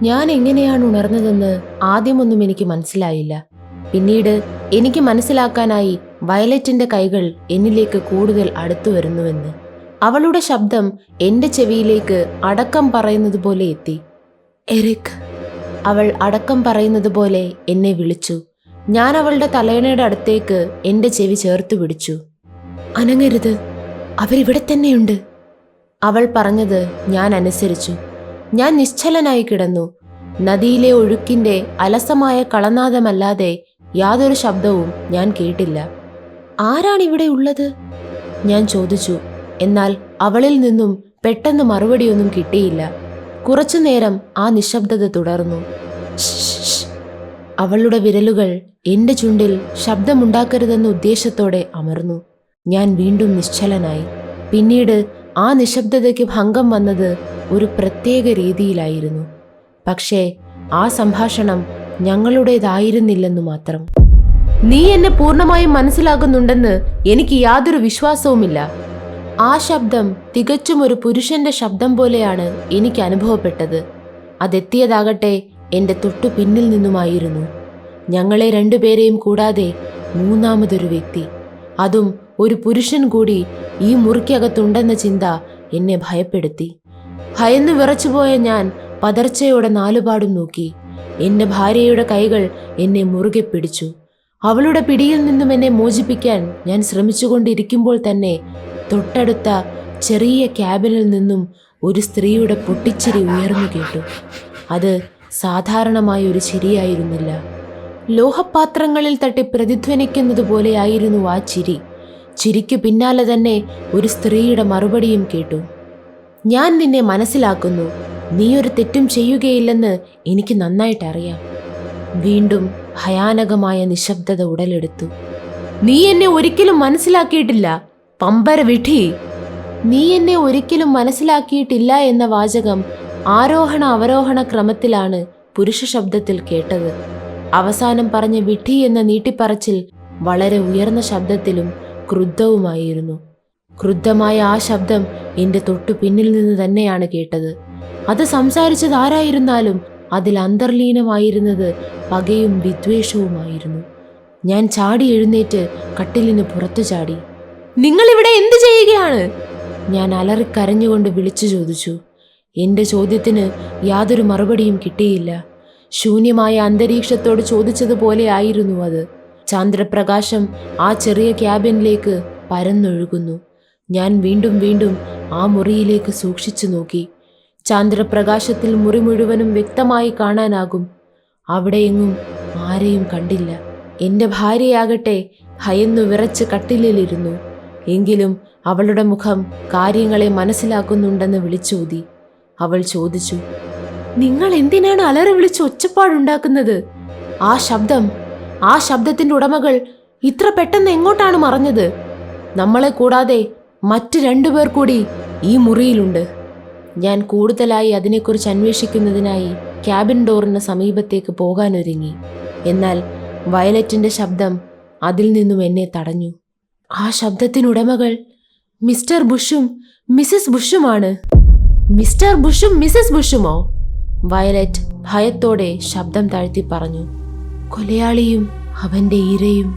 ഞാൻ എങ്ങനെയാണ് ഉണർന്നതെന്ന് ആദ്യമൊന്നും എനിക്ക് മനസ്സിലായില്ല. പിന്നീട് എനിക്ക് മനസ്സിലാക്കാനായി വയലറ്റിന്റെ കൈകൾ എന്നിലേക്ക് കൂടുതൽ അടുത്തു വരുന്നുവെന്ന്. അവളുടെ ശബ്ദം എന്റെ ചെവിയിലേക്ക് അടക്കം പറയുന്നത് പോലെ എത്തി. എറിക്. അവൾ അടക്കം പറയുന്നത് പോലെ എന്നെ വിളിച്ചു. ഞാൻ അവളുടെ തലയണയുടെ അടുത്തേക്ക് എന്റെ ചെവി ചേർത്തു പിടിച്ചു. അനങ്ങരുത്, അവരിവിടെ തന്നെയുണ്ട്. അവൾ പറഞ്ഞത് ഞാൻ അനുസരിച്ചു. ഞാൻ നിശ്ചലനായി കിടന്നു. നദിയിലെ ഒഴുക്കിന്റെ അലസമായ കളനാദമല്ലാതെ യാതൊരു ശബ്ദവും ഞാൻ കേട്ടില്ല. ആരാണിവിടെ ഉള്ളത്? ഞാൻ ചോദിച്ചു. എന്നാൽ അവളിൽ നിന്നും പെട്ടെന്ന് മറുപടിയൊന്നും കിട്ടിയില്ല. കുറച്ചുനേരം ആ നിശബ്ദത തുടർന്നു. അവളുടെ വിരലുകൾ എന്റെ ചുണ്ടിൽ ശബ്ദമുണ്ടാക്കരുതെന്ന ഉദ്ദേശത്തോടെ അമർന്നു. ഞാൻ വീണ്ടും നിശ്ചലനായി. പിന്നീട് ആ നിശബ്ദതയ്ക്ക് ഭംഗം വന്നത് ഒരു പ്രത്യേക രീതിയിലായിരുന്നു. പക്ഷേ ആ സംഭാഷണം ഞങ്ങളുടേതായിരുന്നില്ലെന്നു മാത്രം. നീ എന്നെ പൂർണ്ണമായും മനസ്സിലാക്കുന്നുണ്ടെന്ന് എനിക്ക് യാതൊരു വിശ്വാസവുമില്ല. ആ ശബ്ദം തികച്ചും ഒരു പുരുഷന്റെ ശബ്ദം പോലെയാണ് എനിക്ക് അനുഭവപ്പെട്ടത്. അതെത്തിയതാകട്ടെ എന്റെ തൊട്ടു പിന്നിൽ നിന്നുമായിരുന്നു. ഞങ്ങളെ രണ്ടുപേരെയും കൂടാതെ മൂന്നാമതൊരു വ്യക്തി, അതും ഒരു പുരുഷൻ കൂടി ഈ മുറിക്കകത്തുണ്ടെന്ന ചിന്ത എന്നെ ഭയപ്പെടുത്തി. ഭയന്നു വിറച്ചുപോയ ഞാൻ പതർച്ചയോടെ നാലുപാടും നോക്കി. എന്റെ ഭാര്യയുടെ കൈകൾ എന്നെ മുറുകെ പിടിച്ചു. അവളുടെ പിടിയിൽ നിന്നും എന്നെ മോചിപ്പിക്കാൻ ഞാൻ ശ്രമിച്ചുകൊണ്ടിരിക്കുമ്പോൾ തന്നെ തൊട്ടടുത്ത ചെറിയ ക്യാബിനിൽ നിന്നും ഒരു സ്ത്രീയുടെ പൊട്ടിച്ചിരി ഉയർന്നു കേട്ടു. അത് സാധാരണമായ ഒരു ചിരിയായിരുന്നില്ല. ലോഹപാത്രങ്ങളിൽ തട്ടി പ്രതിധ്വനിക്കുന്നത് പോലെയായിരുന്നു ആ ചിരി. ചിരിക്കു പിന്നാലെ തന്നെ ഒരു സ്ത്രീയുടെ മറുപടിയും കേട്ടു. ഞാൻ നിന്നെ മനസ്സിലാക്കുന്നു. നീ ഒരു തെറ്റും ചെയ്യുകയില്ലെന്ന് എനിക്ക് നന്നായിട്ടറിയാം. വീണ്ടും ഭയാനകമായ നിശബ്ദത ഉടലെടുത്തു. നീ എന്നെ ഒരിക്കലും മനസ്സിലാക്കിയിട്ടില്ല, പമ്പര വിഡ്ഢി. നീ എന്നെ ഒരിക്കലും മനസ്സിലാക്കിയിട്ടില്ല എന്ന വാചകം ആരോഹണ അവരോഹണ ക്രമത്തിലാണ് പുരുഷ ശബ്ദത്തിൽ കേട്ടത്. അവസാനം പറഞ്ഞ വിഡ്ഢി എന്ന നീട്ടിപ്പറച്ചിൽ വളരെ ഉയർന്ന ശബ്ദത്തിലും ക്രുദ്ധവുമായിരുന്നു. ക്രുദ്ധമായ ആ ശബ്ദം എന്റെ തൊട്ടു പിന്നിൽ നിന്ന് തന്നെയാണ് കേട്ടത്. അത് സംസാരിച്ചത് ആരായിരുന്നാലും അതിൽ അന്തർലീനമായിരുന്നത് പകയും വിദ്വേഷവുമായിരുന്നു. ഞാൻ ചാടി എഴുന്നേറ്റ് കട്ടിലിന് പുറത്തു ചാടി. നിങ്ങളിവിടെ എന്ത് ചെയ്യുകയാണ്? ഞാൻ അലറിക്കരഞ്ഞുകൊണ്ട് വിളിച്ചു ചോദിച്ചു. എന്റെ ചോദ്യത്തിന് യാതൊരു മറുപടിയും കിട്ടിയില്ല. ശൂന്യമായ അന്തരീക്ഷത്തോട് ചോദിച്ചതുപോലെ ആയിരുന്നു അത്. ചന്ദ്രപ്രകാശം ആ ചെറിയ ക്യാബിനിലേക്ക് പരന്നൊഴുകുന്നു. ഞാൻ വീണ്ടും വീണ്ടും ആ മുറിയിലേക്ക് സൂക്ഷിച്ചു നോക്കി. ചന്ദ്രപ്രകാശത്തിൽ മുറി മുഴുവനും വ്യക്തമായി കാണാനാകും. അവിടെയെങ്ങും ആരെയും കണ്ടില്ല. എന്റെ ഭാര്യയാകട്ടെ ഭയന്നു വിറച്ച് കട്ടിലിലിരുന്നു. എങ്കിലും അവളുടെ മുഖം കാര്യങ്ങളെ മനസ്സിലാക്കുന്നുണ്ടെന്ന് വിളിച്ചൂതി. അവൾ ചോദിച്ചു, നിങ്ങൾ എന്തിനാണ് അലറി വിളിച്ച് ഒച്ചപ്പാടുണ്ടാക്കുന്നത്? ആ ശബ്ദത്തിന്റെ ഉടമകൾ ഇത്ര പെട്ടെന്ന് എങ്ങോട്ടാണ് മറഞ്ഞത്? നമ്മളെ കൂടാതെ മറ്റ് രണ്ടുപേർ കൂടി ഈ മുറിയിലുണ്ട്. ഞാൻ കൂടുതലായി അതിനെക്കുറിച്ച് അന്വേഷിക്കുന്നതിനായി ക്യാബിൻ ഡോറിന് സമീപത്തേക്ക് പോകാനൊരുങ്ങി. എന്നാൽ വയലറ്റിന്റെ ശബ്ദം അതിൽ നിന്നും എന്നെ തടഞ്ഞു. ആ ശബ്ദത്തിനുടമകൾ മിസ്റ്റർ ബുഷും മിസസ് ബുഷുമാണ്. മിസ്റ്റർ ബുഷും മിസസ് ബുഷുമോ? വയലറ്റ് ഭയത്തോടെ ശബ്ദം താഴ്ത്തി പറഞ്ഞു. കൊലയാളിയും അവന്റെ ഇരയും.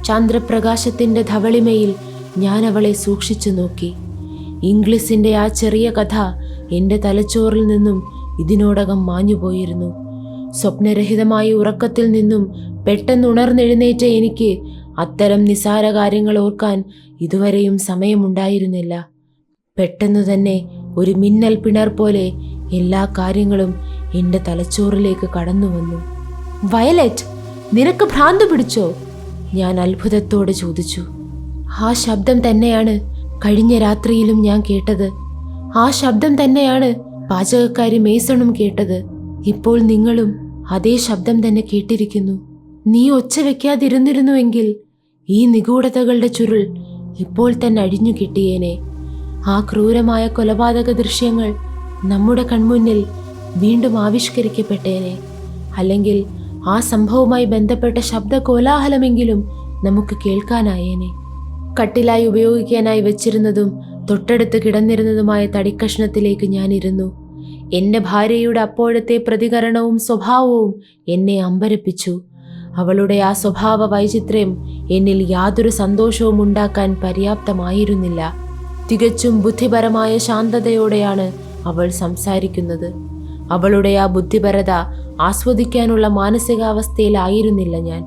ചന്ദ്രപ്രകാശത്തിന്റെ ധവളിമയിൽ ഞാൻ അവളെ സൂക്ഷിച്ചു നോക്കി. ഇംഗ്ലീഷിന്റെ ആ ചെറിയ കഥ എന്റെ തലച്ചോറിൽ നിന്നും ഇതിനോടകം മാഞ്ഞുപോയിരുന്നു. സ്വപ്നരഹിതമായ ഉറക്കത്തിൽ നിന്നും പെട്ടെന്ന് ഉണർന്നെഴുന്നേറ്റ എനിക്ക് അത്തരം നിസാര കാര്യങ്ങൾ ഓർക്കാൻ ഇതുവരെയും സമയമുണ്ടായിരുന്നില്ല. പെട്ടെന്നു തന്നെ ഒരു മിന്നൽ പിണർ പോലെ എല്ലാ കാര്യങ്ങളും എന്റെ തലച്ചോറിലേക്ക് കടന്നു വന്നു. വയലറ്റ്, നിനക്ക് ഭ്രാന്ത് പിടിച്ചോ? ഞാൻ അത്ഭുതത്തോടെ ചോദിച്ചു. ആ ശബ്ദം തന്നെയാണ് കഴിഞ്ഞ രാത്രിയിലും ഞാൻ കേട്ടത്. ആ ശബ്ദം തന്നെയാണ് പാചകക്കാരി മേസണും കേട്ടത്. ഇപ്പോൾ നിങ്ങളും അതേ ശബ്ദം തന്നെ കേട്ടിരിക്കുന്നു. നീ ഒച്ച വെക്കാതിരുന്നിരുന്നുവെങ്കിൽ ഈ നിഗൂഢതകളുടെ ചുരുൾ ഇപ്പോൾ തന്നെ അഴിഞ്ഞു കിട്ടിയേനെ. ആ ക്രൂരമായ കൊലപാതക ദൃശ്യങ്ങൾ നമ്മുടെ കൺമുന്നിൽ വീണ്ടും ആവിഷ്കരിക്കപ്പെട്ടേനെ. അല്ലെങ്കിൽ ആ സംഭവവുമായി ബന്ധപ്പെട്ട ശബ്ദ കോലാഹലമെങ്കിലും നമുക്ക് കേൾക്കാനായേനെ. കട്ടിലായി ഉപയോഗിക്കാനായി വെച്ചിരുന്നതും തൊട്ടടുത്ത് കിടന്നിരുന്നതുമായ തടിക്കഷ്ണത്തിലേക്ക് ഞാനിരുന്നു. എൻ്റെ ഭാര്യയുടെ അപ്പോഴത്തെ പ്രതികരണവും സ്വഭാവവും എന്നെ അമ്പരപ്പിച്ചു. അവളുടെ ആ സ്വഭാവ വൈചിത്ര്യം എന്നിൽ യാതൊരു സന്തോഷവും ഉണ്ടാക്കാൻ പര്യാപ്തമായിരുന്നില്ല. തികച്ചും ബുദ്ധിപരമായ ശാന്തതയോടെയാണ് അവൾ സംസാരിക്കുന്നത്. അവളുടെ ആ ബുദ്ധിപരത ആസ്വദിക്കാനുള്ള മാനസികാവസ്ഥയിലായിരുന്നില്ല ഞാൻ.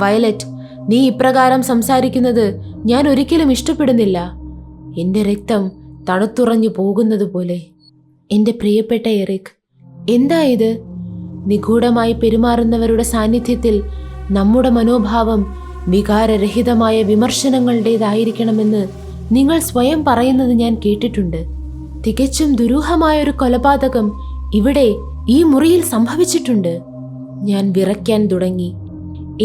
വയലറ്റ്, നീ ഇപ്രകാരം സംസാരിക്കുന്നത് ഞാൻ ഒരിക്കലും ഇഷ്ടപ്പെടുന്നില്ല. എൻ്റെ രക്തം തണുത്തുറഞ്ഞു പോകുന്നത് പോലെ. എൻ്റെ പ്രിയപ്പെട്ട എറിക്, എന്താ ഇത്? നിഗൂഢമായി പെരുമാറുന്നവരുടെ സാന്നിധ്യത്തിൽ നമ്മുടെ മനോഭാവം വികാരരഹിതമായ വിമർശനങ്ങളുടേതായിരിക്കണമെന്ന് നിങ്ങൾ സ്വയം പറയുന്നത് ഞാൻ കേട്ടിട്ടുണ്ട്. തികച്ചും ദുരൂഹമായൊരു കൊലപാതകം ഇവിടെ ഈ മുറിയിൽ സംഭവിച്ചിട്ടുണ്ട്. ഞാൻ വിറയ്ക്കാൻ തുടങ്ങി.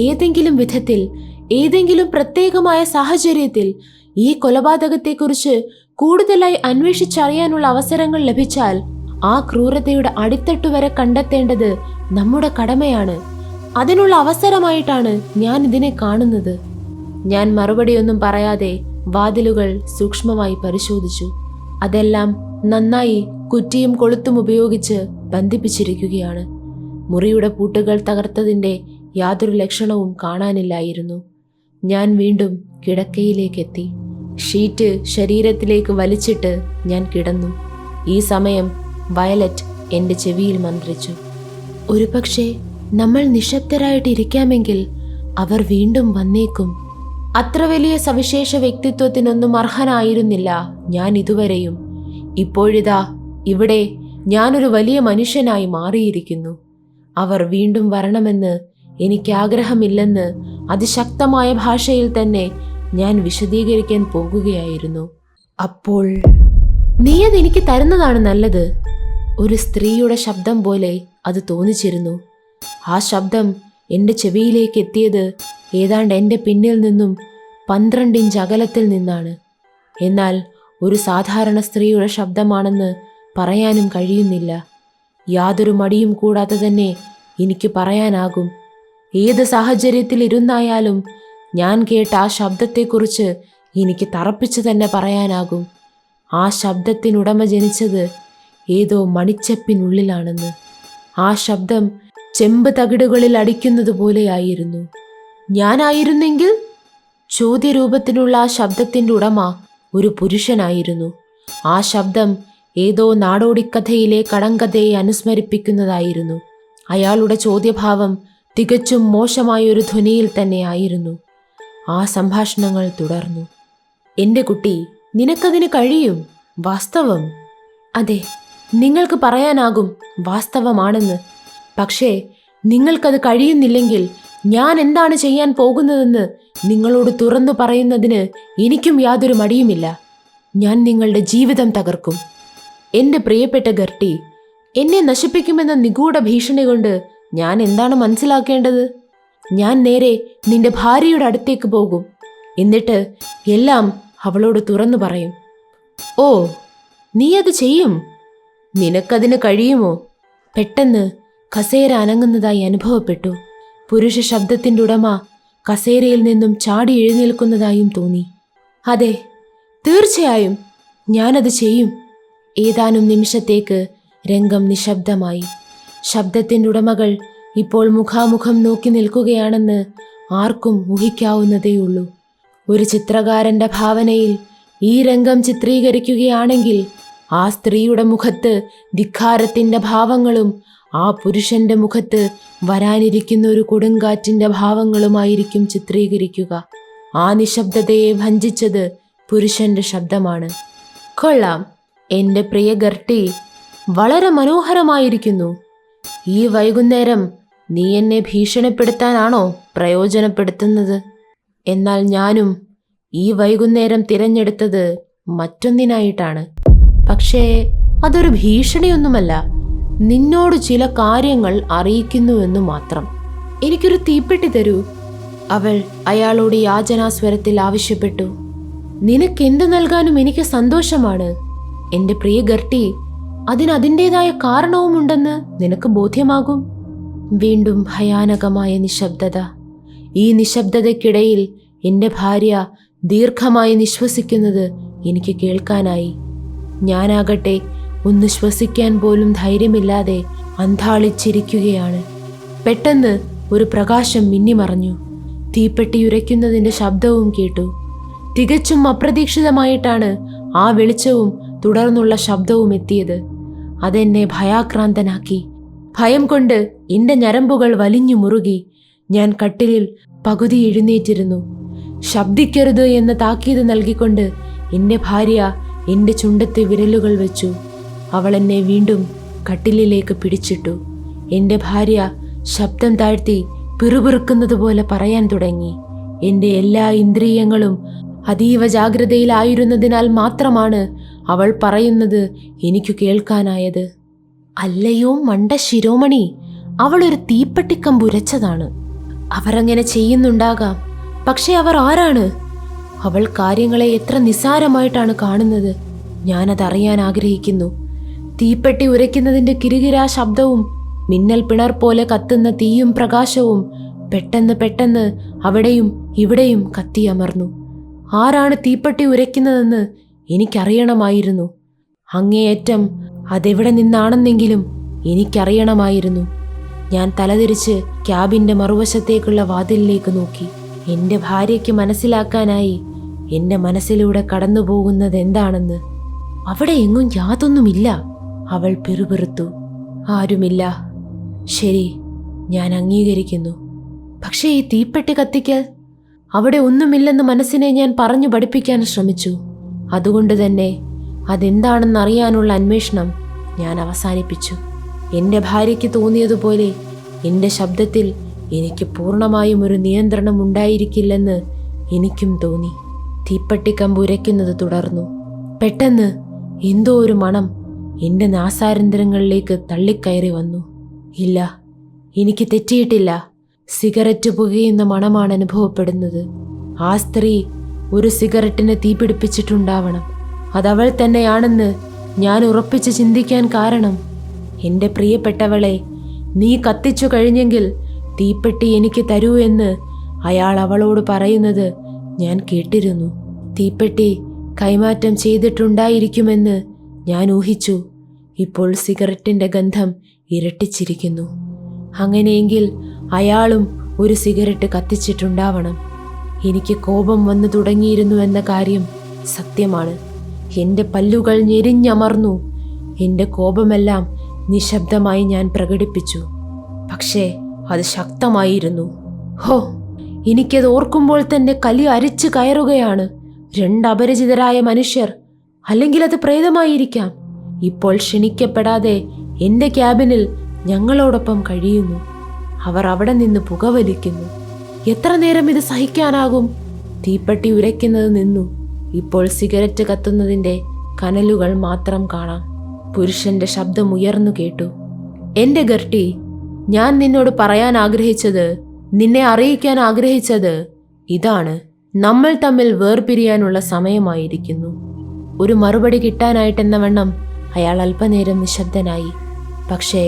ഏതെങ്കിലും വിധത്തിൽ, ഏതെങ്കിലും പ്രത്യേകമായ സാഹചര്യത്തിൽ ഈ കൊലപാതകത്തെക്കുറിച്ച് കൂടുതലായി അന്വേഷിച്ചറിയാനുള്ള അവസരങ്ങൾ ലഭിച്ചാൽ ആ ക്രൂരതയുടെ അടിത്തട്ട് വരെ കണ്ടെത്തേണ്ടത് നമ്മുടെ കടമയാണ്. അതിനുള്ള അവസരമായിട്ടാണ് ഞാൻ ഇതിനെ കാണുന്നത്. ഞാൻ മറുപടിയൊന്നും പറയാതെ വാതിലുകൾ സൂക്ഷ്മമായി പരിശോധിച്ചു. അതെല്ലാം നന്നായി കുറ്റിയും കൊളുത്തും ഉപയോഗിച്ച് ബന്ധിപ്പിച്ചിരിക്കുകയാണ്. മുറിയുടെ പൂട്ടുകൾ തകർത്തതിൻ്റെ യാതൊരു ലക്ഷണവും കാണാനില്ലായിരുന്നു. ഞാൻ വീണ്ടും കിടക്കയിലേക്കെത്തി. ഷീറ്റ് ശരീരത്തിലേക്ക് വലിച്ചിട്ട് ഞാൻ കിടന്നു. ഈ സമയം വയലറ്റ് എൻ്റെ ചെവിയിൽ മന്ത്രിച്ചു. ഒരുപക്ഷെ നമ്മൾ നിശബ്ദരായിട്ടിരിക്കാമെങ്കിൽ അവർ വീണ്ടും വന്നേക്കും. അത്ര വലിയ സവിശേഷ വ്യക്തിത്വത്തിനൊന്നും അർഹനായിരുന്നില്ല ഞാൻ ഇതുവരെയും. ഇപ്പോഴിതാ ഇവിടെ ഞാനൊരു വലിയ മനുഷ്യനായി മാറിയിരിക്കുന്നു. അവർ വീണ്ടും വരണമെന്ന് എനിക്ക് ആഗ്രഹമില്ലെന്ന് അതിശക്തമായ ഭാഷയിൽ തന്നെ ഞാൻ വിശദീകരിക്കാൻ പോകുകയായിരുന്നു. അപ്പോൾ നീ അതെനിക്ക് തരുന്നതാണ് നല്ലത്. ഒരു സ്ത്രീയുടെ ശബ്ദം പോലെ അത് തോന്നിച്ചിരുന്നു. ആ ശബ്ദം എൻ്റെ ചെവിയിലേക്ക് എത്തിയത് ഏതാണ്ട് എൻ്റെ പിന്നിൽ നിന്നും 12 ഇഞ്ച് അകലത്തിൽ നിന്നാണ്. എന്നാൽ ഒരു സാധാരണ സ്ത്രീയുടെ ശബ്ദമാണെന്ന് പറയാനും കഴിയുന്നില്ല. യാതൊരു മടിയും കൂടാതെ തന്നെ എനിക്ക് പറയാനാകും. ഏത് സാഹചര്യത്തിൽ ഇരുന്നായാലും ഞാൻ കേട്ട ആ ശബ്ദത്തെക്കുറിച്ച് എനിക്ക് തറപ്പിച്ച് തന്നെ പറയാനാകും. ആ ശബ്ദത്തിനുടമ ജനിച്ചത് ഏതോ മണിച്ചപ്പിനുള്ളിലാണെന്ന്. ആ ശബ്ദം ചെമ്പ് തകിടുകളിൽ അടിക്കുന്നത് പോലെയായിരുന്നു. ഞാനായിരുന്നെങ്കിൽ? ചോദ്യരൂപത്തിനുള്ള ആ ശബ്ദത്തിൻ്റെ ഉടമ ഒരു പുരുഷനായിരുന്നു. ആ ശബ്ദം ഏതോ നാടോടിക്കഥയിലെ കടങ്കഥയെ അനുസ്മരിപ്പിക്കുന്നതായിരുന്നു. അയാളുടെ ചോദ്യഭാവം തികച്ചും മോശമായൊരു ധ്വനിയിൽ തന്നെയായിരുന്നു. ആ സംഭാഷണങ്ങൾ തുടർന്നു. എൻ്റെ കുട്ടി, നിനക്കതിന് കഴിയും. വാസ്തവം. അതെ, നിങ്ങൾക്ക് പറയാനാകും വാസ്തവമാണെന്ന്. പക്ഷേ നിങ്ങൾക്കത് കഴിയുന്നില്ലെങ്കിൽ ഞാൻ എന്താണ് ചെയ്യാൻ പോകുന്നതെന്ന് നിങ്ങളോട് തുറന്നു പറയുന്നതിന് എനിക്കും യാതൊരു മടിയുമില്ല. ഞാൻ നിങ്ങളുടെ ജീവിതം തകർക്കും. എൻ്റെ പ്രിയപ്പെട്ട ഗർട്ടി, എന്നെ നശിപ്പിക്കുമെന്ന നിഗൂഢ ഭീഷണി കൊണ്ട് ഞാൻ എന്താണ് മനസ്സിലാക്കേണ്ടത്? ഞാൻ നേരെ നിന്റെ ഭാര്യയുടെ അടുത്തേക്ക് പോകും. എന്നിട്ട് എല്ലാം അവളോട് തുറന്നു പറയും. ഓ, നീ അത് ചെയ്യും? നിനക്കതിന് കഴിയുമോ? പെട്ടെന്ന് കസേര അനങ്ങുന്നതായി അനുഭവപ്പെട്ടു. പുരുഷ ശബ്ദത്തിൻ്റെ ഉടമ കസേരയിൽ നിന്നും ചാടി എഴുന്നേൽക്കുന്നതായും തോന്നി. അതെ, തീർച്ചയായും ഞാനത് ചെയ്യും. ഏതാനും നിമിഷത്തേക്ക് രംഗം നിശബ്ദമായി. ശബ്ദത്തിൻ്റെ ഉടമകൾ ഇപ്പോൾ മുഖാമുഖം നോക്കി നിൽക്കുകയാണെന്ന് ആർക്കും ഊഹിക്കാവുന്നതേയുള്ളൂ. ഒരു ചിത്രകാരൻ്റെ ഭാവനയിൽ ഈ രംഗം ചിത്രീകരിക്കുകയാണെങ്കിൽ ആ സ്ത്രീയുടെ മുഖത്ത് ധിക്കാരത്തിൻ്റെ ഭാവങ്ങളും ആ പുരുഷന്റെ മുഖത്ത് വരാനിരിക്കുന്ന ഒരു കൊടുങ്കാറ്റിൻ്റെ ഭാവങ്ങളുമായിരിക്കും ചിത്രീകരിക്കുക. ആ നിശബ്ദതയെ ഭഞ്ജിച്ചത് പുരുഷന്റെ ശബ്ദമാണ്. കൊള്ളാം എൻ്റെ പ്രിയ ഗർട്ടി, വളരെ മനോഹരമായിരിക്കുന്നു. ഈ വൈകുന്നേരം നീ എന്നെ ഭീഷണിപ്പെടുത്താനാണോ പ്രയോജനപ്പെടുത്തുന്നത്? എന്നാൽ ഞാനും ഈ വൈകുന്നേരം തിരഞ്ഞെടുത്തത് മറ്റൊന്നിനായിട്ടാണ്. പക്ഷേ അതൊരു ഭീഷണിയൊന്നുമല്ല. നിന്നോട് ചില കാര്യങ്ങൾ അറിയിക്കുന്നുവെന്നു മാത്രം. എനിക്കൊരു തീപ്പെട്ടി തരൂ, അവൾ അയാളോട് യാചനാസ്വരത്തിൽ ആവശ്യപ്പെട്ടു. നിനക്കെന്ത് നൽകാനും എനിക്ക് സന്തോഷമാണ് എൻ്റെ പ്രിയ ഗർട്ടി. അതിനതിൻ്റെതായ കാരണവുമുണ്ടെന്ന് നിനക്ക് ബോധ്യമാകും. വീണ്ടും ഭയാനകമായ നിശബ്ദത. ഈ നിശബ്ദതയ്ക്കിടയിൽ എൻ്റെ ഭാര്യ ദീർഘമായി നിശ്വസിക്കുന്നത് എനിക്ക് കേൾക്കാനായി. ഞാനാകട്ടെ ഒന്ന് ശ്വസിക്കാൻ പോലും ധൈര്യമില്ലാതെ അന്ധാളിച്ചിരിക്കുകയാണ്. പെട്ടെന്ന് ഒരു പ്രകാശം മിന്നിമറഞ്ഞു. തീപ്പെട്ടി ഉരയ്ക്കുന്നതിൻ്റെ ശബ്ദവും കേട്ടു. തികച്ചും അപ്രതീക്ഷിതമായിട്ടാണ് ആ വെളിച്ചവും തുടർന്നുള്ള ശബ്ദവും എത്തിയത്. അതെന്നെ ഭയാക്രാന്തനാക്കി. ഭയം കൊണ്ട് എൻ്റെ ഞരമ്പുകൾ വലിഞ്ഞു മുറുകി. ഞാൻ കട്ടിലിൽ പകുതി എഴുന്നേറ്റിരുന്നു. ശബ്ദിക്കരുത് എന്ന താക്കീത് നൽകിക്കൊണ്ട് എൻ്റെ ഭാര്യ എൻ്റെ ചുണ്ടത്തെ വിരലുകൾ വെച്ചു. അവൾ എന്നെ വീണ്ടും കട്ടിലിലേക്ക് പിടിച്ചിട്ടു. എൻ്റെ ഭാര്യ ശബ്ദം താഴ്ത്തി പിറുപിറുക്കുന്നത് പോലെ പറയാൻ തുടങ്ങി. എൻ്റെ എല്ലാ ഇന്ദ്രിയങ്ങളും അതീവ ജാഗ്രതയിലായിരുന്നതിനാൽ മാത്രമാണ് അവൾ പറയുന്നത് എനിക്ക് കേൾക്കാനായത്. അല്ലയോ മണ്ട ശിരോമണി, അവളൊരു തീപ്പെട്ടിക്കമ്പുരച്ചതാണ്. അവരങ്ങനെ ചെയ്യുന്നുണ്ടാകാം. പക്ഷെ അവർ ആരാണ്? അവൾ കാര്യങ്ങളെ എത്ര നിസ്സാരമായിട്ടാണ് കാണുന്നത്? ഞാനതറിയാൻ ആഗ്രഹിക്കുന്നു. തീപ്പെട്ടി ഉരയ്ക്കുന്നതിൻ്റെ കിരുകിരാ ശബ്ദവും മിന്നൽ പിണർ പോലെ കത്തുന്ന തീയും പ്രകാശവും പെട്ടെന്ന് പെട്ടെന്ന് അവിടെയും ഇവിടെയും കത്തിയമർന്നു. ആരാണ് തീപ്പെട്ടി ഉരയ്ക്കുന്നതെന്ന് എനിക്കറിയണമായിരുന്നു. അങ്ങേയറ്റം അതെവിടെ നിന്നാണെന്നെങ്കിലും എനിക്കറിയണമായിരുന്നു. ഞാൻ തലതിരിച്ച് ക്യാബിൻ്റെ മറുവശത്തേക്കുള്ള വാതിലിലേക്ക് നോക്കി. എൻ്റെ ഭാര്യയ്ക്ക് മനസ്സിലാക്കാനായി എൻ്റെ മനസ്സിലൂടെ കടന്നു പോകുന്നത് എന്താണെന്ന്. അവിടെ എങ്ങും യാതൊന്നുമില്ല. അവൾ പിറുപിറുത്തു. ആരുമില്ല. ശരി, ഞാൻ അംഗീകരിക്കുന്നു. പക്ഷേ ഈ തീപ്പെട്ടി കത്തിക്കൽ, അവിടെ ഒന്നുമില്ലെന്ന് മനസ്സിനെ ഞാൻ പറഞ്ഞു പഠിപ്പിക്കാൻ ശ്രമിച്ചു. അതുകൊണ്ട് തന്നെ അതെന്താണെന്നറിയാനുള്ള അന്വേഷണം ഞാൻ അവസാനിപ്പിച്ചു. എൻ്റെ ഭാര്യയ്ക്ക് തോന്നിയതുപോലെ എൻ്റെ ശബ്ദത്തിൽ എനിക്ക് പൂർണ്ണമായും ഒരു നിയന്ത്രണം ഉണ്ടായിരിക്കില്ലെന്ന് എനിക്കും തോന്നി. തീപ്പെട്ടിക്കമ്പ് ഉരയ്ക്കുന്നത് തുടർന്നു. പെട്ടെന്ന് എന്തോ ഒരു മണം എൻ്റെ നാസാരന്ധ്രങ്ങളിലേക്ക് തള്ളിക്കയറി വന്നു. ഇല്ല, എനിക്ക് തെറ്റിയിട്ടില്ല. സിഗരറ്റ് പുകയുന്ന മണമാണ് അനുഭവപ്പെടുന്നത്. ആ സ്ത്രീ ഒരു സിഗരറ്റിന് തീ പിടിപ്പിച്ചിട്ടുണ്ടാവണം. അതവൾ തന്നെയാണെന്ന് ഞാൻ ഉറപ്പിച്ച് ചിന്തിക്കാൻ കാരണം, എൻ്റെ പ്രിയപ്പെട്ടവളെ, നീ കത്തിച്ചു കഴിഞ്ഞെങ്കിൽ തീപ്പെട്ടി എനിക്ക് തരൂ എന്ന് അയാൾ അവളോട് പറയുന്നത് ഞാൻ കേട്ടിരുന്നു. തീപ്പെട്ടി കൈമാറ്റം ചെയ്തിട്ടുണ്ടായിരിക്കുമെന്ന് ഞാൻ ഊഹിച്ചു. ഇപ്പോൾ സിഗരറ്റിൻ്റെ ഗന്ധം ഇരട്ടിച്ചിരിക്കുന്നു. അങ്ങനെയെങ്കിൽ അയാളും ഒരു സിഗരറ്റ് കത്തിച്ചിട്ടുണ്ടാവണം. എനിക്ക് കോപം വന്നു തുടങ്ങിയിരുന്നു എന്ന കാര്യം സത്യമാണ്. എൻ്റെ പല്ലുകൾ ഞെരിഞ്ഞമർന്നു. എൻ്റെ കോപമെല്ലാം നിശബ്ദമായി ഞാൻ പ്രകടിപ്പിച്ചു. പക്ഷേ അത് ശക്തമായിരുന്നു. ഹോ, എനിക്കത് ഓർക്കുമ്പോൾ തന്നെ കലി അരിച്ചു കയറുകയാണ്. രണ്ട് അപരിചിതരായ മനുഷ്യർ, അല്ലെങ്കിൽ അത് പ്രേതമായിരിക്കാം, ഇപ്പോൾ ക്ഷണിക്കപ്പെടാതെ എൻ്റെ ക്യാബിനിൽ ഞങ്ങളോടൊപ്പം കഴിയുന്നു. അവർ അവിടെ നിന്ന് പുകവലിക്കുന്നു. എത്ര നേരം ഇത് സഹിക്കാനാകും? തീപ്പെട്ടി ഉരയ്ക്കുന്നത് നിന്നു. ഇപ്പോൾ സിഗരറ്റ് കത്തുന്നതിൻ്റെ കനലുകൾ മാത്രം കാണാം. പുരുഷന്റെ ശബ്ദം ഉയർന്നു കേട്ടു. എൻ്റെ ഗർട്ടി, ഞാൻ നിന്നോട് പറയാൻ ആഗ്രഹിച്ചത്, നിന്നെ അറിയിക്കാൻ ആഗ്രഹിച്ചത് ഇതാണ്. നമ്മൾ തമ്മിൽ വേർപിരിയാനുള്ള സമയമായിരിക്കുന്നു. ഒരു മറുപടി കിട്ടാനായിട്ടെന്ന വണ്ണം അയാൾ അല്പനേരം നിശബ്ദനായി. പക്ഷേ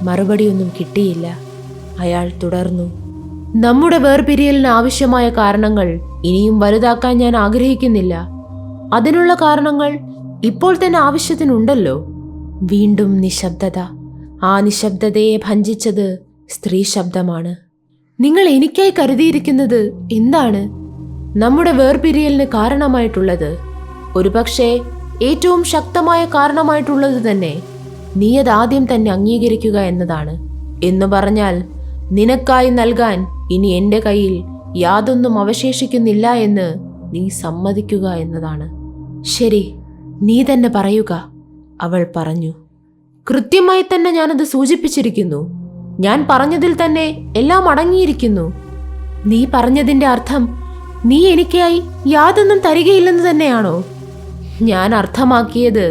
മറുപടിയൊന്നും കിട്ടിയില്ല. അയാൾ തുടർന്നു. നമ്മുടെ വേർപിരിയലിന് ആവശ്യമായ കാരണങ്ങൾ ഇനിയും വലുതാക്കാൻ ഞാൻ ആഗ്രഹിക്കുന്നില്ല. അതിനുള്ള കാരണങ്ങൾ ഇപ്പോൾ തന്നെ ആവശ്യത്തിനുണ്ടല്ലോ. വീണ്ടും നിശബ്ദത. ആ നിശബ്ദതയെ ഭഞ്ജിച്ചത് സ്ത്രീ ശബ്ദമാണ്. നിങ്ങൾ എനിക്കായി കരുതിയിരിക്കുന്നത് എന്താണ്? നമ്മുടെ വേർപിരിയലിന് കാരണമായിട്ടുള്ളത്, ഒരുപക്ഷെ ഏറ്റവും ശക്തമായ കാരണമായിട്ടുള്ളത് തന്നെ, നീ അത് ആദ്യം തന്നെ അംഗീകരിക്കുക എന്നതാണ്. എന്ന് പറഞ്ഞാൽ നിനക്കായി നൽകാൻ ഇനി എൻ്റെ കയ്യിൽ യാതൊന്നും അവശേഷിക്കുന്നില്ല എന്ന് നീ സമ്മതിക്കുക എന്നതാണ്. ശരി, നീ തന്നെ പറയുക, അവൾ പറഞ്ഞു. കൃത്യമായി തന്നെ ഞാനത് സൂചിപ്പിച്ചിരിക്കുന്നു. ഞാൻ പറഞ്ഞതിൽ തന്നെ എല്ലാം അടങ്ങിയിരിക്കുന്നു. നീ പറഞ്ഞതിൻ്റെ അർത്ഥം നീ എനിക്കായി യാതൊന്നും തരികയില്ലെന്ന് തന്നെയാണോ? ഞാൻ അർത്ഥമാക്കിയത്,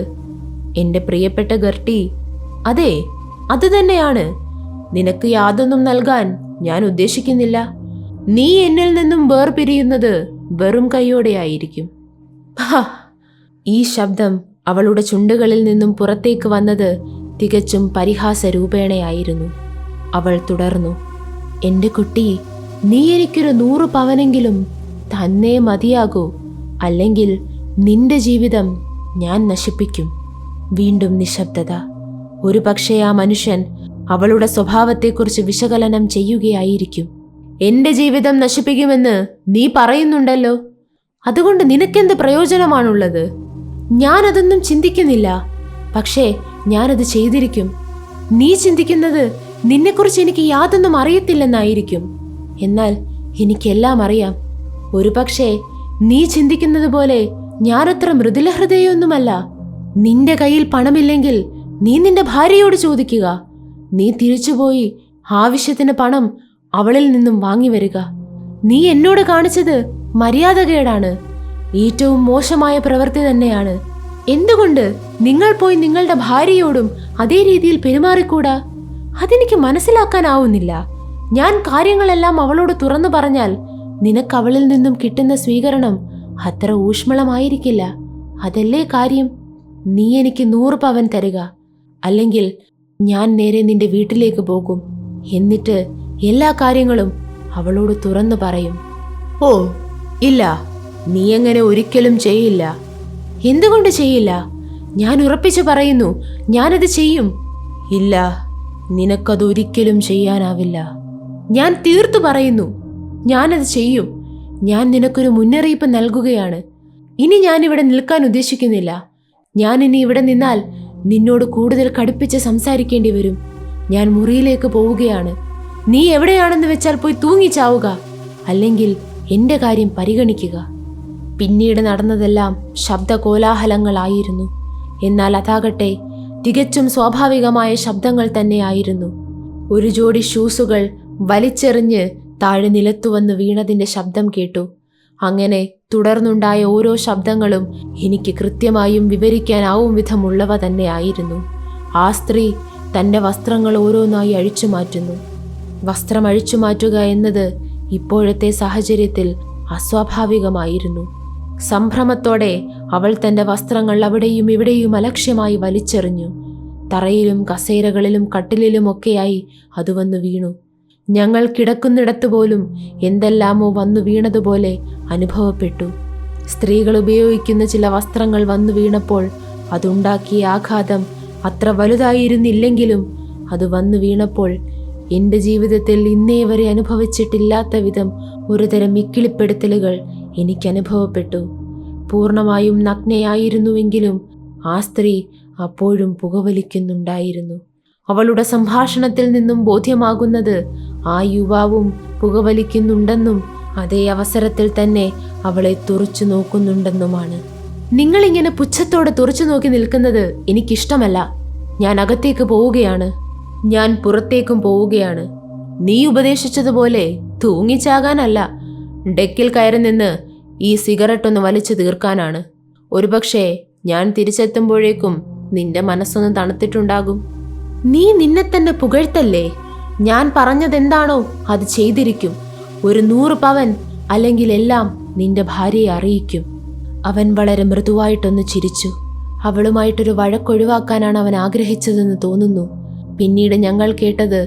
എൻ്റെ പ്രിയപ്പെട്ട ഗർട്ടി, അതെ, അത് തന്നെയാണ്. നിനക്ക് യാതൊന്നും നൽകാൻ ഞാൻ ഉദ്ദേശിക്കുന്നില്ല. നീ എന്നിൽ നിന്നും വേർപിരിയുന്നത് വെറും കൈയോടെയായിരിക്കും. ഈ ശബ്ദം അവളുടെ ചുണ്ടുകളിൽ നിന്നും പുറത്തേക്ക് വന്നത് തികച്ചും പരിഹാസരൂപേണയായിരുന്നു. അവൾ തുടർന്നു. എൻ്റെ കുട്ടി, നീ എനിക്കൊരു 100 പവനെങ്കിലും തന്നേ മതിയാകൂ, അല്ലെങ്കിൽ നിന്റെ ജീവിതം ഞാൻ നശിപ്പിക്കും. വീണ്ടും നിശബ്ദത. ഒരു പക്ഷേ ആ മനുഷ്യൻ അവളുടെ സ്വഭാവത്തെക്കുറിച്ച് വിശകലനം ചെയ്യുകയായിരിക്കും. എന്റെ ജീവിതം നശിപ്പിക്കുമെന്ന് നീ പറയുന്നുണ്ടല്ലോ, അതുകൊണ്ട് നിനക്കെന്ത് പ്രയോജനമാണുള്ളത്? ഞാനതൊന്നും ചിന്തിക്കുന്നില്ല, പക്ഷേ ഞാനത് ചെയ്തിരിക്കും. നീ ചിന്തിക്കുന്നത് നിന്നെക്കുറിച്ച് എനിക്ക് യാതൊന്നും അറിയത്തില്ലെന്നായിരിക്കും. എന്നാൽ എനിക്കെല്ലാം അറിയാം. ഒരു പക്ഷേ നീ ചിന്തിക്കുന്നത് പോലെ ഞാനത്ര മൃദുലഹൃദയൊന്നുമല്ല. നിന്റെ കയ്യിൽ പണമില്ലെങ്കിൽ നീ നിന്റെ ഭാര്യയോട് ചോദിക്കുക. നീ തിരിച്ചുപോയി ആവശ്യത്തിന് പണം അവളിൽ നിന്നും വാങ്ങി വരിക. നീ എന്നോട് കാണിച്ചത് മര്യാദകേടാണ്, ഏറ്റവും മോശമായ പ്രവൃത്തി തന്നെയാണ്. എന്തുകൊണ്ട് നിങ്ങൾ പോയി നിങ്ങളുടെ ഭാര്യയോടും അതേ രീതിയിൽ പെരുമാറിക്കൂടാ? അതെനിക്ക് മനസ്സിലാക്കാനാവുന്നില്ല. ഞാൻ കാര്യങ്ങളെല്ലാം അവളോട് തുറന്നു പറഞ്ഞാൽ നിനക്ക് അവളിൽ നിന്നും കിട്ടുന്ന സ്വീകരണം അത്ര ഊഷ്മളമായിരിക്കില്ല. അതല്ലേ കാര്യം? നീ എനിക്ക് 100 പവൻ തരിക, അല്ലെങ്കിൽ ഞാൻ നേരെ നിന്റെ വീട്ടിലേക്ക് പോകും. എന്നിട്ട് എല്ലാ കാര്യങ്ങളും അവളോട് തുറന്നു പറയും. ഓ ഇല്ല, നീ അങ്ങനെ ഒരിക്കലും ചെയ്യില്ല. എന്തുകൊണ്ട് ചെയ്യില്ല? ഞാൻ ഉറപ്പിച്ചു പറയുന്നു, ഞാനത് ചെയ്യും. ഇല്ല, നിനക്കതൊരിക്കലും ചെയ്യാനാവില്ല. ഞാൻ തീർത്തു പറയുന്നു, ഞാനത് ചെയ്യും. ഞാൻ നിനക്കൊരു മുന്നറിയിപ്പ് നൽകുകയാണ്. ഇനി ഞാനിവിടെ നിൽക്കാൻ ഉദ്ദേശിക്കുന്നില്ല. ഞാൻ ഇനി ഇവിടെ നിന്നാൽ നിന്നോട് കൂടുതൽ കടുപ്പിച്ച് സംസാരിക്കേണ്ടി വരും. ഞാൻ മുറിയിലേക്ക് പോവുകയാണ്. നീ എവിടെയാണെന്ന് വെച്ചാൽ പോയി തൂങ്ങിച്ചാവുക, അല്ലെങ്കിൽ എന്റെ കാര്യം പരിഗണിക്കുക. പിന്നീട് നടന്നതെല്ലാം ശബ്ദകോലാഹലങ്ങളായിരുന്നു. എന്നാൽ അതാകട്ടെ തികച്ചും സ്വാഭാവികമായ ശബ്ദങ്ങൾ തന്നെയായിരുന്നു. ഒരു ജോഡി ഷൂസുകൾ വലിച്ചെറിഞ്ഞ് താഴെ നിലത്തുവന്ന് വീണതിന്റെ ശബ്ദം കേട്ടു. അങ്ങനെ തുടർന്നുണ്ടായ ഓരോ ശബ്ദങ്ങളും എനിക്ക് കൃത്യമായും വിവരിക്കാനാവും വിധമുള്ളവ തന്നെയായിരുന്നു. ആ സ്ത്രീ തന്റെ വസ്ത്രങ്ങൾ ഓരോന്നായി അഴിച്ചു മാറ്റുന്നു. വസ്ത്രം അഴിച്ചു മാറ്റുക എന്നത് ഇപ്പോഴത്തെ സാഹചര്യത്തിൽ അസ്വാഭാവികമായിരുന്നു. സംഭ്രമത്തോടെ അവൾ തന്റെ വസ്ത്രങ്ങൾ അവിടെയും ഇവിടെയും അലക്ഷ്യമായി വലിച്ചെറിഞ്ഞു. തറയിലും കസേരകളിലും കട്ടിലിലുമൊക്കെയായി അത് വന്നു വീണു. ഞങ്ങൾ കിടക്കുന്നിടത്ത് പോലും എന്തെല്ലാമോ വന്നു വീണതുപോലെ അനുഭവപ്പെട്ടു. സ്ത്രീകൾ ഉപയോഗിക്കുന്ന ചില വസ്ത്രങ്ങൾ വന്നു വീണപ്പോൾ അതുണ്ടാക്കിയ ആഘാതം അത്ര വലുതായിരുന്നില്ലെങ്കിലും അത് വന്നു വീണപ്പോൾ എൻ്റെ ജീവിതത്തിൽ ഇന്നേ വരെ അനുഭവിച്ചിട്ടില്ലാത്ത വിധം ഒരുതരം ഇക്കിളിപ്പെടുത്തലുകൾ എനിക്കനുഭവപ്പെട്ടു. പൂർണ്ണമായും നഗ്നയായിരുന്നുവെങ്കിലും ആ സ്ത്രീ അപ്പോഴും പുകവലിക്കുന്നുണ്ടായിരുന്നു. അവളുടെ സംഭാഷണത്തിൽ നിന്നും ബോധ്യമാകുന്നത് ആ യുവാവും പുകവലിക്കുന്നുണ്ടെന്നും അതേ അവസരത്തിൽ തന്നെ അവളെ തുറച്ചു നോക്കുന്നുണ്ടെന്നുമാണ്. നിങ്ങളിങ്ങനെ പുച്ഛത്തോടെ തുറച്ചു നോക്കി നിൽക്കുന്നത് എനിക്കിഷ്ടമല്ല. ഞാൻ അകത്തേക്ക് പോവുകയാണ്. ഞാൻ പുറത്തേക്കും പോവുകയാണ്. നീ ഉപദേശിച്ചതുപോലെ തൂങ്ങിച്ചാകാനല്ല, ഡെക്കിൽ കയറി നിന്ന് ഈ സിഗരറ്റ് ഒന്ന് വലിച്ചു തീർക്കാനാണ്. ഒരുപക്ഷെ ഞാൻ തിരിച്ചെത്തുമ്പോഴേക്കും നിന്റെ മനസ്സൊന്ന് തണുത്തിട്ടുണ്ടാകും. നീ നിന്നെ തന്നെ പുകഴ്ത്തല്ലേ? ഞാൻ പറഞ്ഞതെന്താണോ അത് ചെയ്തിരിക്കും. ഒരു 100 പവൻ അല്ലെങ്കിൽ എല്ലാം നിന്റെ ഭാര്യയെ അറിയിക്കും. അവൻ വളരെ മൃദുവായിട്ടൊന്ന് ചിരിച്ചു. അവളുമായിട്ടൊരു വഴക്കൊഴിവാക്കാനാണ് അവൻ ആഗ്രഹിച്ചതെന്ന് തോന്നുന്നു. പിന്നീട് ഞങ്ങൾ കേട്ടത്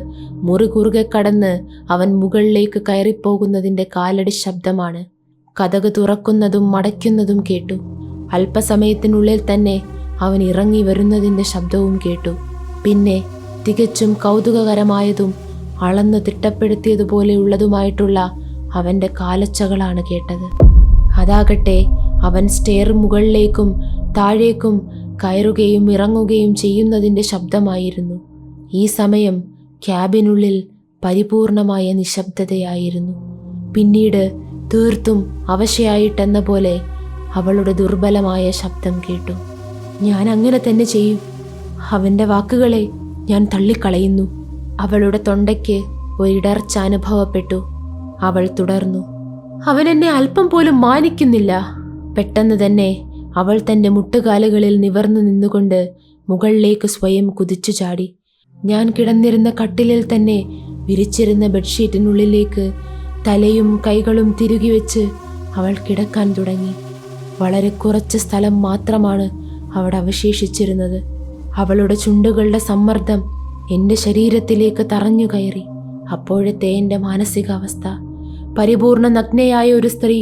മുറി കുറുകെ കടന്ന് അവൻ മുകളിലേക്ക് കയറിപ്പോകുന്നതിൻ്റെ കാലടി ശബ്ദമാണ്. കതക് തുറക്കുന്നതും മടയ്ക്കുന്നതും കേട്ടു. അല്പസമയത്തിനുള്ളിൽ തന്നെ അവൻ ഇറങ്ങി വരുന്നതിൻ്റെ ശബ്ദവും കേട്ടു. പിന്നെ തികച്ചും കൗതുകകരമായതും അളന്ന് തിട്ടപ്പെടുത്തിയതുപോലെയുള്ളതുമായിട്ടുള്ള അവൻ്റെ കാലച്ചകളാണ് കേട്ടത്. അതാകട്ടെ അവൻ സ്റ്റെയർ മുകളിലേക്കും താഴേക്കും കയറുകയും ഇറങ്ങുകയും ചെയ്യുന്നതിൻ്റെ ശബ്ദമായിരുന്നു. ഈ സമയം ക്യാബിനുള്ളിൽ പരിപൂർണമായ നിശബ്ദതയായിരുന്നു. പിന്നീട് തീർത്തും അവശയായിട്ടെന്ന പോലെ അവളുടെ ദുർബലമായ ശബ്ദം കേട്ടു. ഞാൻ അങ്ങനെ തന്നെ ചെയ്യും. അവൻ്റെ വാക്കുകളെ ഞാൻ തള്ളിക്കളയുന്നു. അവളുടെ തൊണ്ടയ്ക്ക് ഒരിടർച്ച അനുഭവപ്പെട്ടു. അവൾ തുടർന്നു. അവൻ എന്നെ അല്പം പോലും മാനിക്കുന്നില്ല. പെട്ടെന്ന് തന്നെ അവൾ തൻ്റെ മുട്ടുകാലുകളിൽ നിവർന്നു നിന്നുകൊണ്ട് മുകളിലേക്ക് സ്വയം കുതിച്ചു ചാടി. ഞാൻ കിടന്നിരുന്ന കട്ടിലിൽ തന്നെ വിരിച്ചിരുന്ന ബെഡ്ഷീറ്റിനുള്ളിലേക്ക് തലയും കൈകളും തിരുകി വെച്ച് അവൾ കിടക്കാൻ തുടങ്ങി. വളരെ കുറച്ച് സ്ഥലം മാത്രമാണ് അവിടെ അവശേഷിച്ചിരുന്നത്. അവളുടെ ചുണ്ടുകളുടെ സമ്മർദ്ദം എൻ്റെ ശരീരത്തിലേക്ക് തറഞ്ഞു കയറി. അപ്പോഴത്തെ എൻ്റെ മാനസികാവസ്ഥ, പരിപൂർണ നഗ്നയായ ഒരു സ്ത്രീ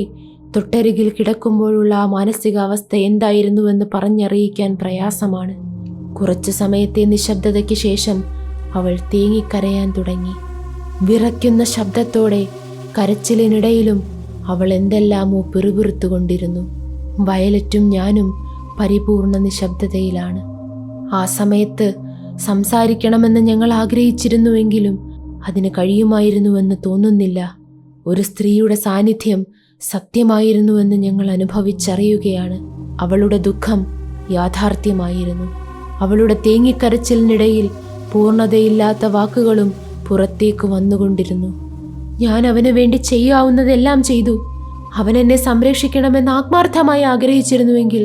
തൊട്ടരികിൽ കിടക്കുമ്പോഴുള്ള ആ മാനസികാവസ്ഥ എന്തായിരുന്നുവെന്ന് പറഞ്ഞറിയിക്കാൻ പ്രയാസമാണ്. കുറച്ചു സമയത്തെ നിശബ്ദതയ്ക്ക് ശേഷം അവൾ തേങ്ങിക്കരയാൻ തുടങ്ങി. വിറയ്ക്കുന്ന ശബ്ദത്തോടെ കരച്ചിലിനിടയിലും അവൾ എന്തെല്ലാമോ പിറുപിറുത്തുകൊണ്ടിരുന്നു. വയലറ്റും ഞാനും പരിപൂർണ നിശബ്ദതയിലാണ്. ആ സമയത്ത് സംസാരിക്കണമെന്ന് ഞങ്ങൾ ആഗ്രഹിച്ചിരുന്നുവെങ്കിലും അതിന് കഴിയുമായിരുന്നുവെന്ന് തോന്നുന്നില്ല. ഒരു സ്ത്രീയുടെ സാന്നിധ്യം സത്യമായിരുന്നുവെന്ന് ഞങ്ങൾ അനുഭവിച്ചറിയുകയാണ്. അവളുടെ ദുഃഖം യാഥാർത്ഥ്യമായിരുന്നു. അവളുടെ തേങ്ങിക്കരച്ചിലിനിടയിൽ പൂർണ്ണതയില്ലാത്ത വാക്കുകളും പുറത്തേക്ക് വന്നുകൊണ്ടിരുന്നു. ഞാൻ അവന് വേണ്ടി ചെയ്യാവുന്നതെല്ലാം ചെയ്തു. അവൻ എന്നെ സംരക്ഷിക്കണമെന്ന് ആത്മാർത്ഥമായി ആഗ്രഹിച്ചിരുന്നുവെങ്കിൽ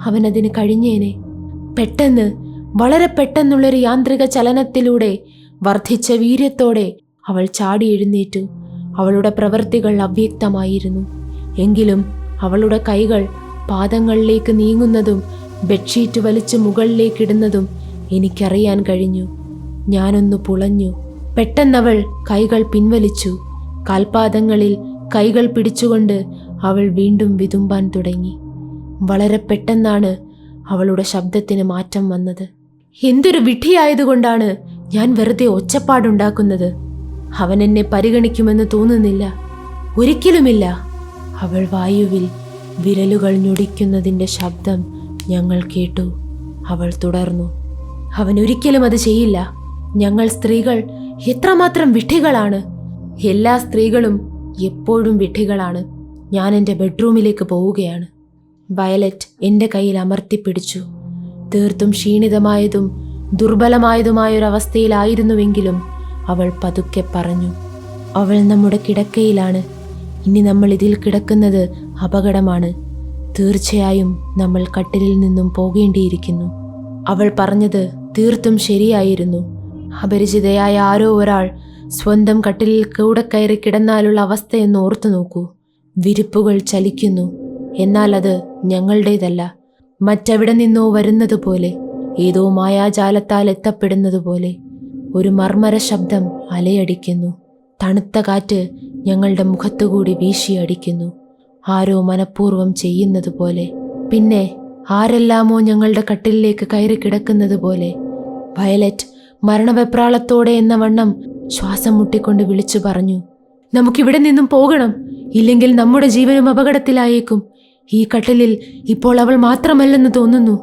അവനതിന് കഴിഞ്ഞേനെ. പെട്ടെന്ന്, വളരെ പെട്ടെന്നുള്ളൊരു യാന്ത്രിക ചലനത്തിലൂടെ, വർദ്ധിച്ച വീര്യത്തോടെ അവൾ ചാടി എഴുന്നേറ്റു. അവളുടെ പ്രവൃത്തികൾ അവ്യക്തമായിരുന്നു. എങ്കിലും അവളുടെ കൈകൾ പാദങ്ങളിലേക്ക് നീങ്ങുന്നതും ബെഡ്ഷീറ്റ് വലിച്ച് മുകളിലേക്കിടുന്നതും എനിക്കറിയാൻ കഴിഞ്ഞു. ഞാനൊന്നു പുളഞ്ഞു. പെട്ടെന്നവൾ കൈകൾ പിൻവലിച്ചു. കാൽപാദങ്ങളിൽ കൈകൾ പിടിച്ചുകൊണ്ട് അവൾ വീണ്ടും വിതുമ്പാൻ തുടങ്ങി. വളരെ പെട്ടെന്നാണ് അവളുടെ ശബ്ദത്തിന് മാറ്റം വന്നത്. എന്തൊരു വിഡ്ഢിയായതുകൊണ്ടാണ് ഞാൻ വെറുതെ ഒച്ചപ്പാടുണ്ടാക്കുന്നത്. അവൻ എന്നെ പരിഗണിക്കുമെന്ന് തോന്നുന്നില്ല. ഒരിക്കലുമില്ല. അവൾ വായുവിൽ വിരലുകൾ ഞൊടിക്കുന്നതിൻ്റെ ശബ്ദം ഞങ്ങൾ കേട്ടു. അവൾ തുടർന്നു, അവൻ ഒരിക്കലും അത് ചെയ്യില്ല. ഞങ്ങൾ സ്ത്രീകൾ എത്രമാത്രം വിഡ്ഢികളാണ്. എല്ലാ സ്ത്രീകളും എപ്പോഴും വിഡ്ഢികളാണ്. ഞാൻ എൻ്റെ ബെഡ്റൂമിലേക്ക് പോവുകയാണ്. വയലറ്റ് എൻ്റെ കയ്യിൽ അമർത്തിപ്പിടിച്ചു. തീർത്തും ക്ഷീണിതമായതും ദുർബലമായതുമായൊരവസ്ഥയിലായിരുന്നുവെങ്കിലും അവൾ പതുക്കെ പറഞ്ഞു, അവൾ നമ്മുടെ കിടക്കയിലാണ്. ഇനി നമ്മൾ ഇതിൽ കിടക്കുന്നത് അപകടമാണ്. തീർച്ചയായും നമ്മൾ കട്ടിലിൽ നിന്നും പോകേണ്ടിയിരിക്കുന്നു. അവൾ പറഞ്ഞത് തീർത്തും ശരിയായിരുന്നു. അപരിചിതയായ ആരോ ഒരാൾ സ്വന്തം കട്ടിലിൽ കൂടെ കയറി കിടന്നാലുള്ള അവസ്ഥയെന്ന് ഓർത്തു നോക്കൂ. വിരിപ്പുകൾ ചലിക്കുന്നു. എന്നാൽ അത് ഞങ്ങളുടേതല്ല. മറ്റെവിടെ നിന്നോ വരുന്നത് പോലെ, ഏതോ മായാജാലത്താൽ എത്തപ്പെടുന്നത് പോലെ. ഒരു മർമ്മര ശബ്ദം അലയടിക്കുന്നു. തണുത്ത കാറ്റ് ഞങ്ങളുടെ മുഖത്തുകൂടി വീശിയടിക്കുന്നു. ആരോ മനഃപൂർവ്വം ചെയ്യുന്നത് പോലെ. പിന്നെ ആരെല്ലാമോ ഞങ്ങളുടെ കട്ടിലിലേക്ക് കയറി കിടക്കുന്നത് പോലെ. വയലറ്റ് മരണവെപ്രാളത്തോടെ എന്ന വണ്ണം ശ്വാസം മുട്ടിക്കൊണ്ട് വിളിച്ചു പറഞ്ഞു, നമുക്കിവിടെ നിന്നും പോകണം. ഇല്ലെങ്കിൽ നമ്മുടെ ജീവനും അപകടത്തിലായേക്കും. ഈ കട്ടിലിൽ ഇപ്പോൾ അവൾ മാത്രമല്ലെന്ന് തോന്നുന്നു.